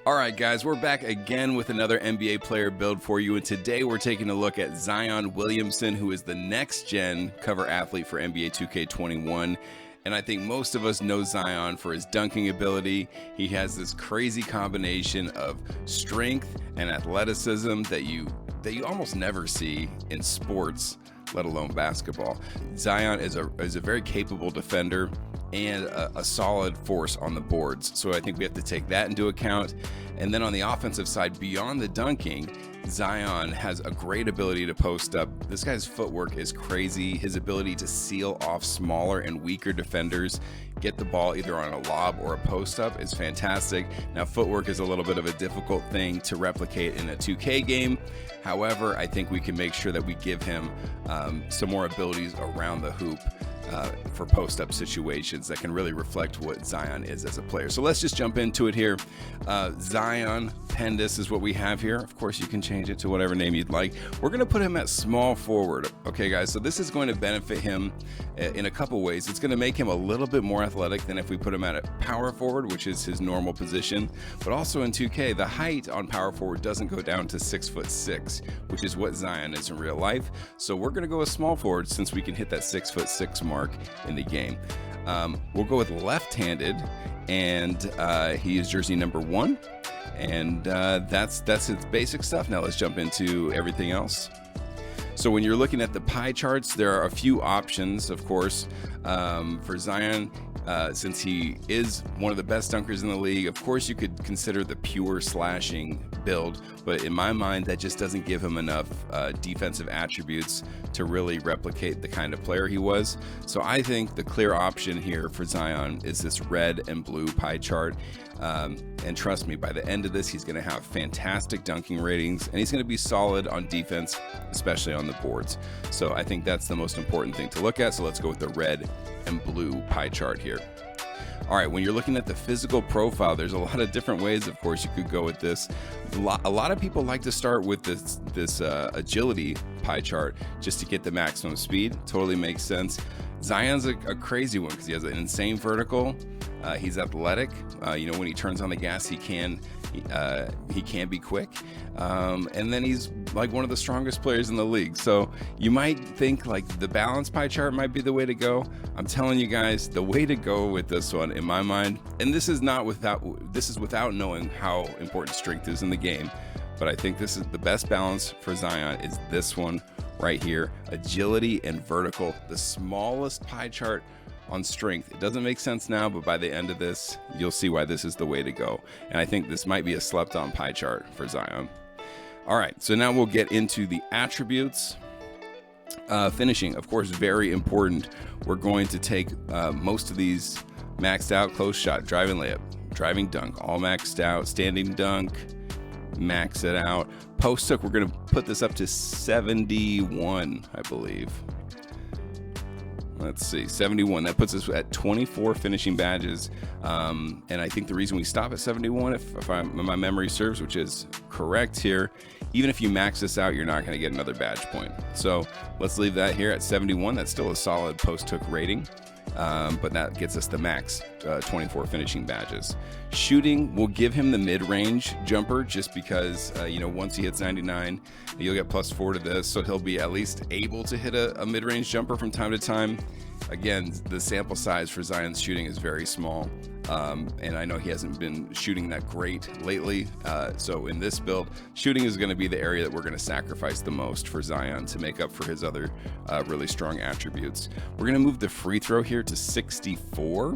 All right, guys, we're back again with another NBA player build for you. And today we're taking a look at Zion Williamson, who is the next gen cover athlete for NBA 2K21. And I think most of us know Zion for his dunking ability. He has this crazy combination of strength and athleticism that you almost never see in sports, let alone basketball. Zion is a very capable defender and a solid force on the boards. So I think we have to take that into account. And then on the offensive side, beyond the dunking, Zion has a great ability to post up. This guy's footwork is crazy. His ability to seal off smaller and weaker defenders, get the ball either on a lob or a post up is fantastic. Now, footwork is a little bit of a difficult thing to replicate in a 2K game. However, I think we can make sure that we give him some more abilities around the hoop for post-up situations that can really reflect what Zion is as a player. So let's just jump into it here. Zion Pendis is what we have here. Of course, you can change it to whatever name you'd like. We're going to put him at small forward. Okay, guys, so this is going to benefit him in a couple ways. It's going to make him a little bit more athletic than if we put him at a power forward, which is his normal position. But also in 2K, the height on power forward doesn't go down to 6'6", which is what Zion is in real life. So we're going to go with small forward since we can hit that 6'6" mark in the game. We'll go with left-handed, and he is jersey number 1, and that's his basic stuff. Now let's jump into everything else. So when you're looking at the pie charts, there are a few options, of course, for Zion. Since he is one of the best dunkers in the league, of course you could consider the pure slashing build, but in my mind that just doesn't give him enough defensive attributes to really replicate the kind of player he was. So I think the clear option here for Zion is this red and blue pie chart. And trust me, by the end of this, he's going to have fantastic dunking ratings, and he's going to be solid on defense, especially on the boards. So I think that's the most important thing to look at. So let's go with the red and blue pie chart here. All right, when you're looking at the physical profile, there's a lot of different ways, of course, you could go with this. A lot of people like to start with this agility pie chart just to get the maximum speed. Totally makes sense. Zion's a crazy one because he has an insane vertical. He's athletic. When he turns on the gas, he can be quick. And then he's like one of the strongest players in the league. So you might think like the balance pie chart might be the way to go. I'm telling you guys, the way to go with this one, in my mind, and this is without knowing how important strength is in the game, but I think this is the best balance for Zion is this one right here. Agility and vertical, the smallest pie chart on strength. It doesn't make sense now, but by the end of this, you'll see why this is the way to go. And I think this might be a slept on pie chart for Zion. All right, so now we'll get into the attributes. Finishing, of course, very important. We're going to take most of these maxed out: close shot, driving layup, driving dunk, all maxed out, standing dunk, max it out. Post hook, we're going to put this up to 71, I believe. Let's see, 71. That puts us at 24 finishing badges. And I think the reason we stop at 71, if my memory serves, which is correct here, even if you max this out, you're not going to get another badge point. So let's leave that here at 71. That's still a solid post-hook rating. But that gets us the max 24 finishing badges. Shooting, will give him the mid-range jumper just because, once he hits 99, you'll get +4 to this. So he'll be at least able to hit a mid-range jumper from time to time. Again, the sample size for Zion's shooting is very small. And I know he hasn't been shooting that great lately. So in this build, shooting is going to be the area that we're going to sacrifice the most for Zion to make up for his other really strong attributes. We're going to move the free throw here to 64.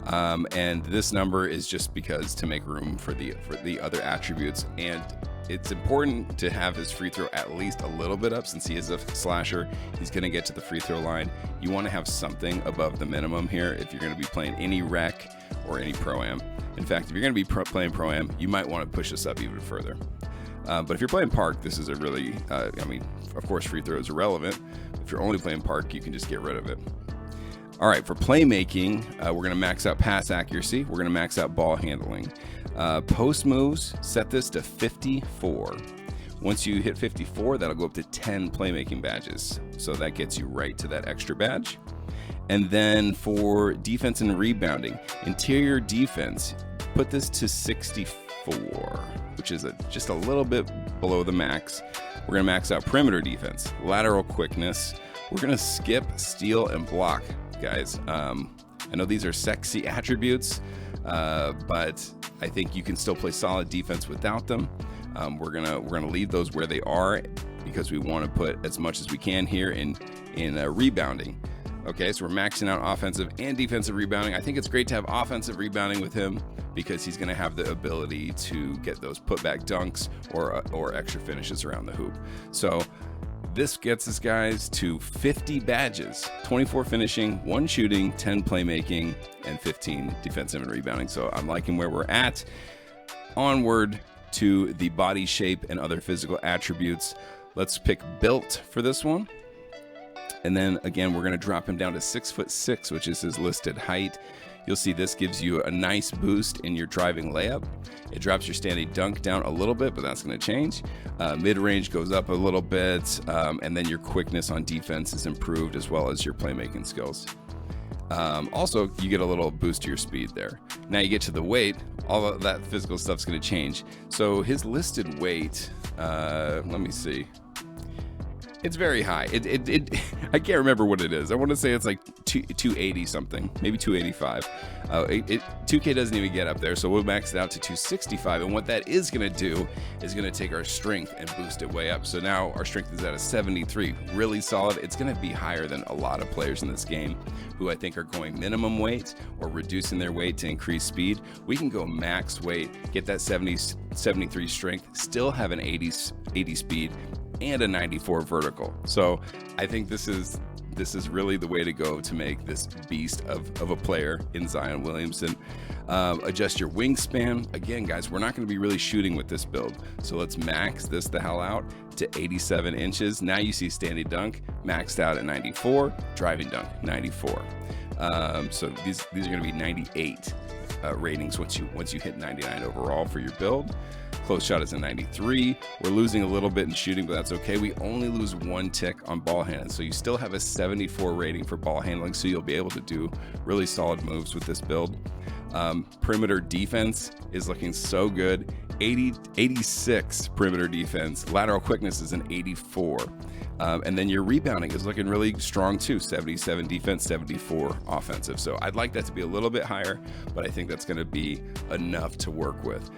And this number is just because to make room for the other attributes. And it's important to have his free throw at least a little bit up since he is a slasher. He's going to get to the free throw line. You want to have something above the minimum here if you're going to be playing any rec or any pro-am. In fact, if you're going to be playing pro-am, you might want to push this up even further. But if you're playing park, this is a really, of course, free throws are relevant. If you're only playing park, you can just get rid of it. All right, for playmaking, we're going to max out pass accuracy. We're going to max out ball handling. Post moves, set this to 54. Once you hit 54, that'll go up to 10 playmaking badges. So that gets you right to that extra badge. And then for defense and rebounding, interior defense, put this to 64, which is just a little bit below the max. We're going to max out perimeter defense, lateral quickness. We're going to skip steal and block, guys. I know these are sexy attributes, but I think you can still play solid defense without them. We're gonna leave those where they are because we want to put as much as we can here in rebounding. Okay, so we're maxing out offensive and defensive rebounding. I think it's great to have offensive rebounding with him because he's going to have the ability to get those putback dunks or extra finishes around the hoop. So this gets us, guys, to 50 badges, 24 finishing, 1 shooting, 10 playmaking, and 15 defensive and rebounding. So I'm liking where we're at. Onward to the body shape and other physical attributes. Let's pick built for this one. And then again, we're going to drop him down to 6'6", which is his listed height. You'll see this gives you a nice boost in your driving layup. It drops your standing dunk down a little bit, but that's going to change. Mid-range goes up a little bit, and then your quickness on defense is improved as well as your playmaking skills. Also, you get a little boost to your speed there. Now you get to the weight, all of that physical stuff's going to change. So his listed weight, let me see. It's very high. I can't remember what it is. I want to say it's like 280 something, maybe 285. 2K doesn't even get up there, so we'll max it out to 265. And what that is going to do is going to take our strength and boost it way up. So now our strength is at a 73, really solid. It's going to be higher than a lot of players in this game who I think are going minimum weight or reducing their weight to increase speed. We can go max weight, get that 73 strength, still have an 80 speed, and a 94 vertical. So I think this is really the way to go to make this beast of a player in Zion Williamson. Adjust your wingspan. Again, guys, we're not going to be really shooting with this build. So let's max this the hell out to 87 inches. Now you see standing dunk maxed out at 94, driving dunk 94. So these are going to be 98 ratings once you hit 99 overall for your build. Close shot is a 93. We're losing a little bit in shooting, but that's okay. We only lose 1 tick on ball handling, so you still have a 74 rating for ball handling, so you'll be able to do really solid moves with this build. Perimeter defense is looking so good. 86 perimeter defense. Lateral quickness is an 84. And then your rebounding is looking really strong too. 77 defense, 74 offensive. So I'd like that to be a little bit higher, but I think that's going to be enough to work with.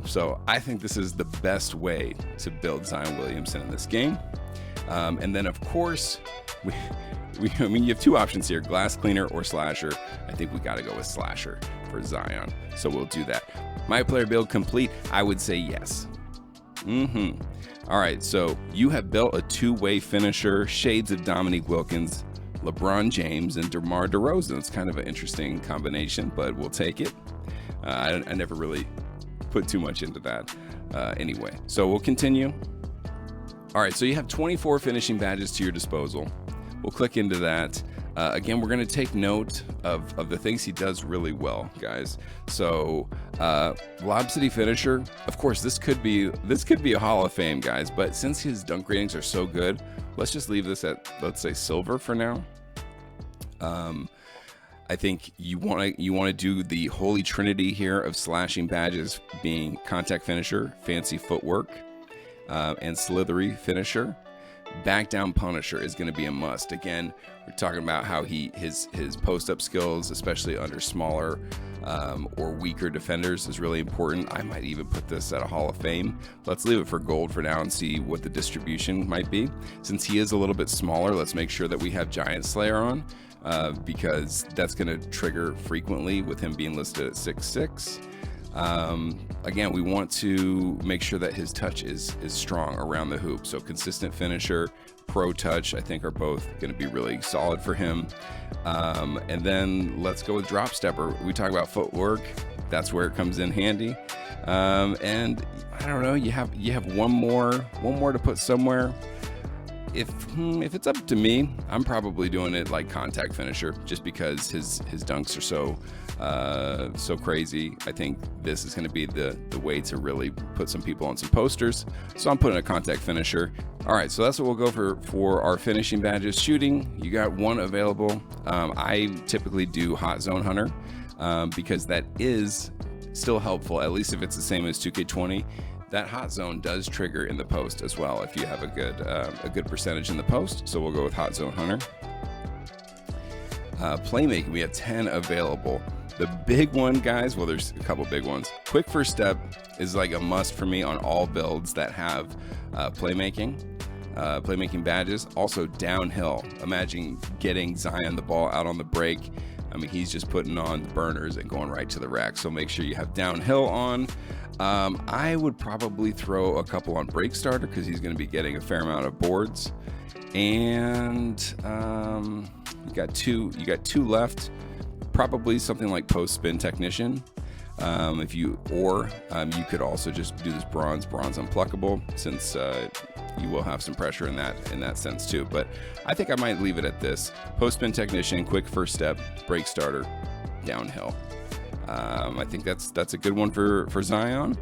So I think this is the best way to build Zion Williamson in this game. And then of course, you have 2 options here, glass cleaner or slasher. I think we got to go with slasher for Zion. So we'll do that. My player build complete. I would say yes. All right, so you have built a 2-way finisher, shades of Dominique Wilkins, LeBron James, and DeMar DeRozan. It's kind of an interesting combination, but we'll take it. I never really put too much into that anyway. So we'll continue. All right, so you have 24 finishing badges to your disposal. We'll click into that. Again, we're going to take note of the things he does really well, guys. So, Lob City finisher. Of course, this could be a Hall of Fame, guys. But since his dunk ratings are so good, let's just leave this at, let's say, silver for now. I think you want to do the holy trinity here of slashing badges, being contact finisher, fancy footwork, and slithery finisher. Back down punisher is going to be a must. Again, we're talking about how his post-up skills, especially under smaller or weaker defenders, is really important. I might even put this at a Hall of Fame. Let's leave it for gold for now and see what the distribution might be. Since he is a little bit smaller, let's make sure that we have Giant Slayer on, because that's going to trigger frequently with him being listed at 6'6". Again, we want to make sure that his touch is strong around the hoop. So consistent finisher, pro touch, I think are both going to be really solid for him. And then let's go with drop stepper. We talk about footwork. That's where it comes in handy. And I don't know, you have one more to put somewhere. If it's up to me, I'm probably doing it like contact finisher, just because his dunks are so crazy. I think this is going to be the way to really put some people on some posters. So I'm putting a contact finisher. All right, so that's what we'll go for our finishing badges. Shooting, you got 1 available. I typically do Hot Zone Hunter because that is still helpful, at least if it's the same as 2K20. That hot zone does trigger in the post as well if you have a good percentage in the post. So we'll go with hot zone hunter. Playmaking, we have 10 available. The big one, guys, well, there's a couple big ones. Quick first step is like a must for me on all builds that have playmaking badges. Also downhill. Imagine getting Zion the ball out on the break. I mean, he's just putting on the burners and going right to the rack. So make sure you have downhill on. I would probably throw a couple on break starter because he's going to be getting a fair amount of boards. And you got two left. Probably something like post spin technician. You could also just do this bronze unpluckable, since you will have some pressure in that sense too. But I think I might leave it at this: post spin technician, quick first step, break starter, downhill. I think that's a good one for Zion.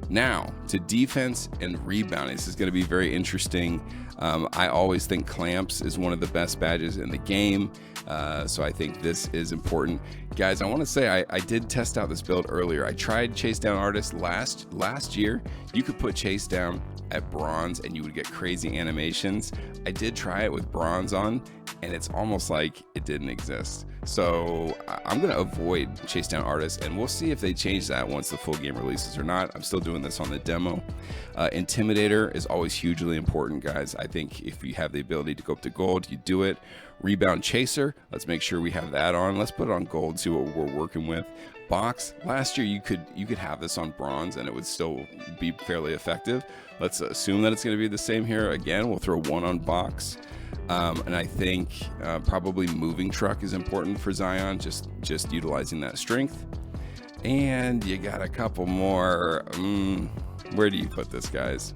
Now to defense and rebounding. This is going to be very interesting. I always think clamps is one of the best badges in the game. So I think this is important. Guys, I want to say I did test out this build earlier. I tried Chase Down Artist last year. You could put Chase Down at bronze and you would get crazy animations. I did try it with bronze on and it's almost like it didn't exist. So I'm going to avoid Chase Down Artist, and we'll see if they change that once the full game releases or not. I'm still doing this on the demo. Intimidator is always hugely important, guys. I think if you have the ability to go up to gold, you do it. Rebound Chaser, let's make sure we have that on. Let's put it on gold, see what we're working with. Box, last year you could have this on bronze and it would still be fairly effective. Let's assume that it's going to be the same here. Again, we'll throw one on box. And I think probably moving truck is important for Zion, just utilizing that strength. And you got a couple more. Where do you put this, guys?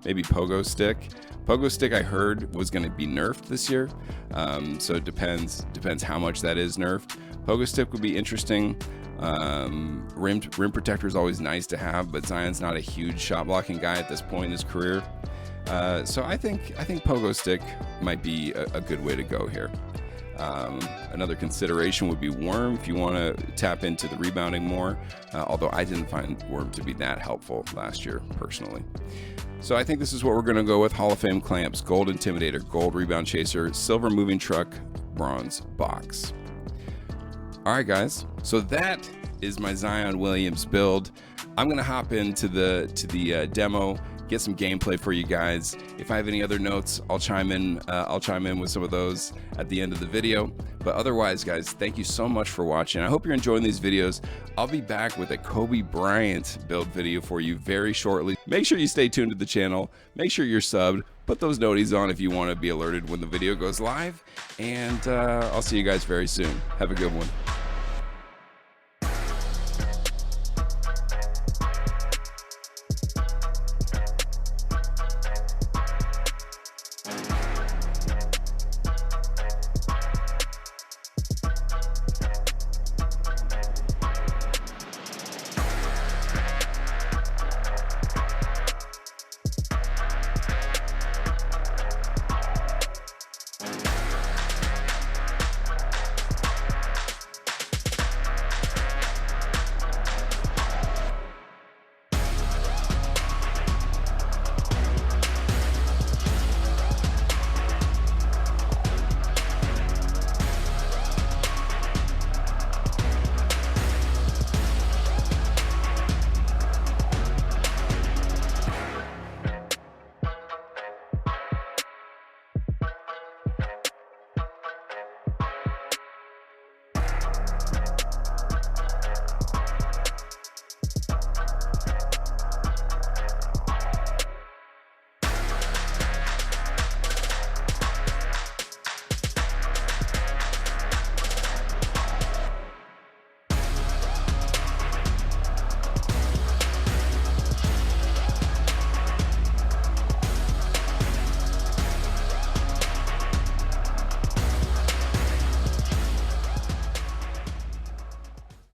Maybe Pogo Stick. Pogo Stick I heard was going to be nerfed this year, so it depends how much that is nerfed. Pogo Stick would be interesting. Rim Protector is always nice to have, but Zion's not a huge shot blocking guy at this point in his career. So I think Pogo Stick might be a good way to go here. Another consideration would be Worm if you want to tap into the rebounding more, although I didn't find Worm to be that helpful last year personally. So I think this is what we're going to go with: Hall of Fame clamps, gold Intimidator, gold rebound chaser, silver moving truck, bronze box. All right, guys, so that is my Zion Williams build. I'm going to hop into the demo, get some gameplay for you guys. If I have any other notes, I'll chime in with some of those at the end of the video. But otherwise, guys, thank you so much for watching. I hope you're enjoying these videos. I'll be back with a Kobe Bryant build video for you very shortly. Make sure you stay tuned to the channel. Make sure you're subbed. Put those noties on if you want to be alerted when the video goes live. And I'll see you guys very soon. Have a good one.